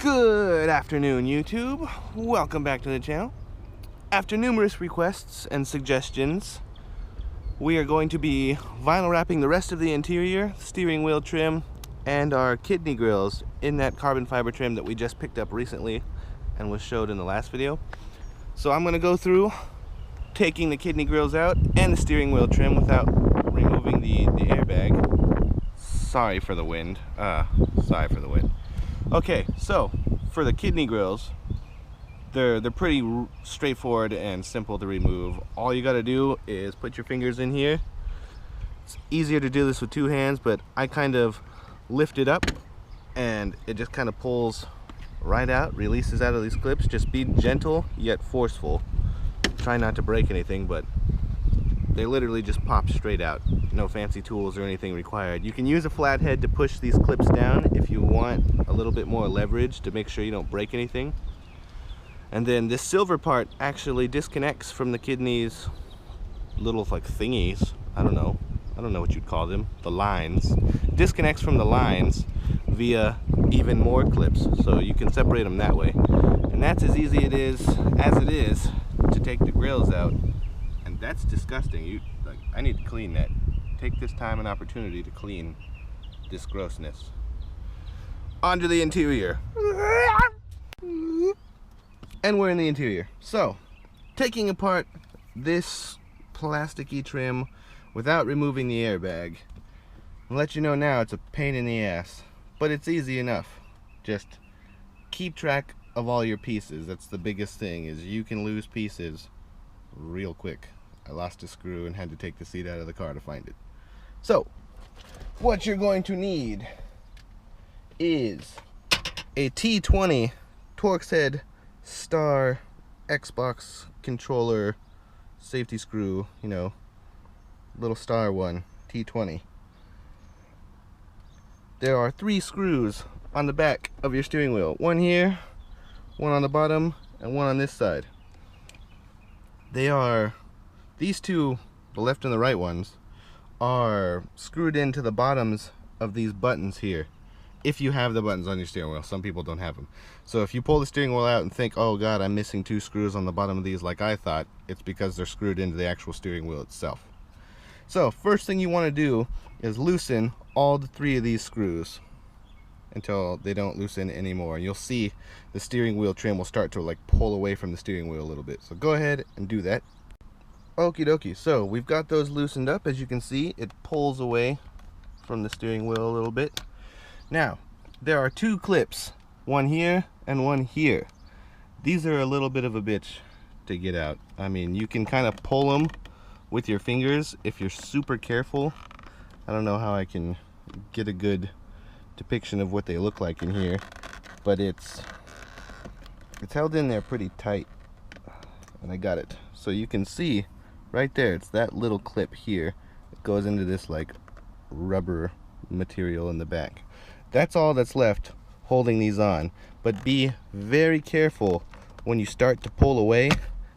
Good afternoon, YouTube. Welcome back to the channel. After numerous requests and suggestions, we are going to be vinyl wrapping the rest of the interior, steering wheel trim, and our kidney grills in that carbon fiber trim that we just picked up recently and was showed in the last video. So I'm going to go through taking the kidney grills out and the steering wheel trim without removing the airbag. Sorry for the wind. Okay, so for the kidney grills, they're pretty straightforward and simple to remove. All you got to do is put your fingers in here. It's easier to do this with two hands, but I kind of lift it up and it just kind of pulls right out, releases out of these clips. Just be gentle yet forceful. Try not to break anything, but they literally just pop straight out. No fancy tools or anything required. You can use a flathead to push these clips down if you want a little bit more leverage to make sure you don't break anything. And then this silver part actually disconnects from the kidneys little like thingies. I don't know what you'd call them. The lines. Disconnects from the lines via even more clips, so you can separate them that way. And that's as easy as it is to take the grills out. And that's disgusting. I need to clean that. Take this time and opportunity to clean this grossness. Onto the interior. And we're in the interior. So, taking apart this plasticky trim without removing the airbag. I'll let you know now it's a pain in the ass, but it's easy enough. Just keep track of all your pieces. That's the biggest thing, is you can lose pieces real quick. I lost a screw and had to take the seat out of the car to find it. So, what you're going to need is a T20 Torx head star Xbox controller safety screw, you know, little star one, T20. There are 3 screws on the back of your steering wheel. One here, one on the bottom, and one on this side. These two, the left and the right ones, are screwed into the bottoms of these buttons here. If you have the buttons on your steering wheel, some people don't have them. So if you pull the steering wheel out and think, oh god, I'm missing 2 screws on the bottom of these like I thought, it's because they're screwed into the actual steering wheel itself. So first thing you want to do is loosen all 3 of these screws until they don't loosen anymore. And you'll see the steering wheel trim will start to like pull away from the steering wheel a little bit. So go ahead and do that. Okie dokie, so we've got those loosened up. As you can see, it pulls away from the steering wheel a little bit. Now, there are 2 clips, one here and one here. These are a little bit of a bitch to get out. I mean, you can kind of pull them with your fingers if you're super careful. I don't know how I can get a good depiction of what they look like in here, but it's held in there pretty tight, and I got it. So you can see right there, it's that little clip here. It goes into this like rubber material in the back. That's all that's left holding these on. But be very careful when you start to pull away,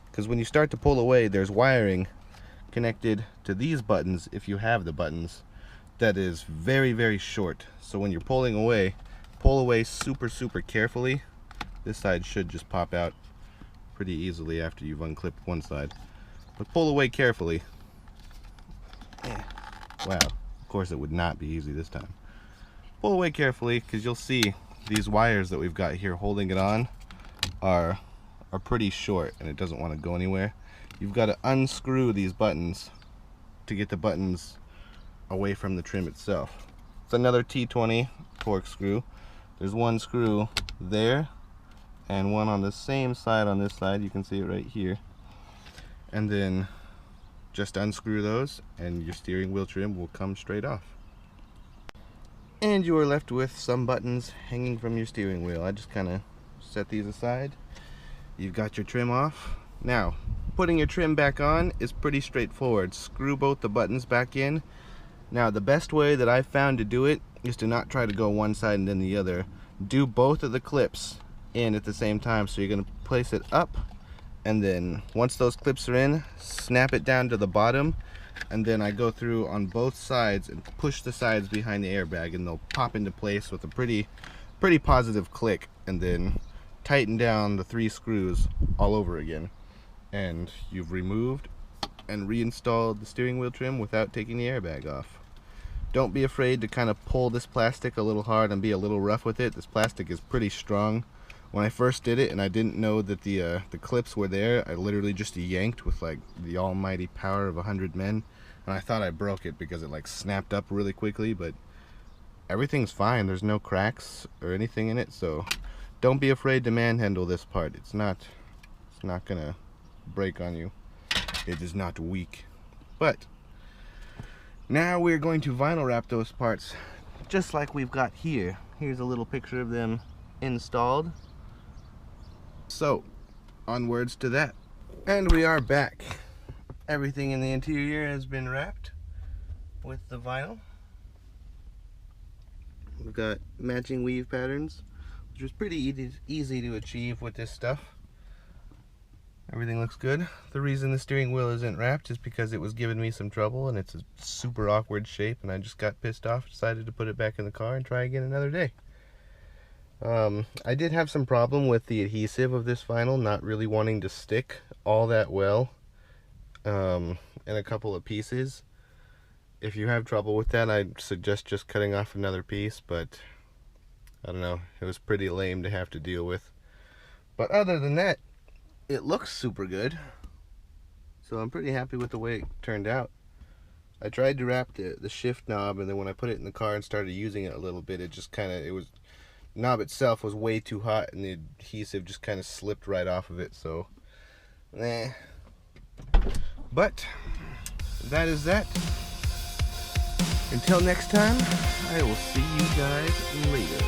because when you start to pull away, there's wiring connected to these buttons, if you have the buttons, that is very, very short. So when you're pulling away, pull away super carefully. This side should just pop out pretty easily after you've unclipped one side. But pull away carefully. Wow, of course it would not be easy this time. Pull away carefully, because you'll see these wires that we've got here holding it on are pretty short, and it doesn't want to go anywhere. You've got to unscrew these buttons to get the buttons away from the trim itself. It's another T20 Torx screw. There's one screw there and one on the same side on this side. You can see it right here. And then just unscrew those and your steering wheel trim will come straight off. And you are left with some buttons hanging from your steering wheel. I just kind of set these aside. You've got your trim off. Now, putting your trim back on is pretty straightforward. Screw both the buttons back in. Now, the best way that I've found to do it is to not try to go one side and then the other. Do both of the clips in at the same time. So you're going to place it up, and then once those clips are in, snap it down to the bottom, and then I go through on both sides and push the sides behind the airbag, and they'll pop into place with a pretty pretty positive click, and then tighten down the 3 screws all over again. And you've removed and reinstalled the steering wheel trim without taking the airbag off. Don't be afraid to kind of pull this plastic a little hard and be a little rough with it. This plastic is pretty strong. When I first did it and I didn't know that the clips were there, I literally just yanked with like the almighty power of 100 men, and I thought I broke it because it like snapped up really quickly, but everything's fine. There's no cracks or anything in it, so don't be afraid to manhandle this part. It's not gonna break on you. It is not weak. But now we're going to vinyl wrap those parts just like we've got here. Here's a little picture of them installed. So, onwards to that. And we are back. Everything in the interior has been wrapped with the vinyl. We've got matching weave patterns, which was pretty easy to achieve with this stuff. Everything looks good. The reason the steering wheel isn't wrapped is because it was giving me some trouble and it's a super awkward shape, and I just got pissed off, decided to put it back in the car and try again another day. I did have some problem with the adhesive of this vinyl not really wanting to stick all that well in a couple of pieces. If you have trouble with that, I'd suggest just cutting off another piece, but I don't know, it was pretty lame to have to deal with. But other than that, it looks super good, so I'm pretty happy with the way it turned out. I tried to wrap the shift knob, and then when I put it in the car and started using it a little bit, it just kind of, knob itself was way too hot, and the adhesive just kind of slipped right off of it, so but that is that. Until next time, I will see you guys later.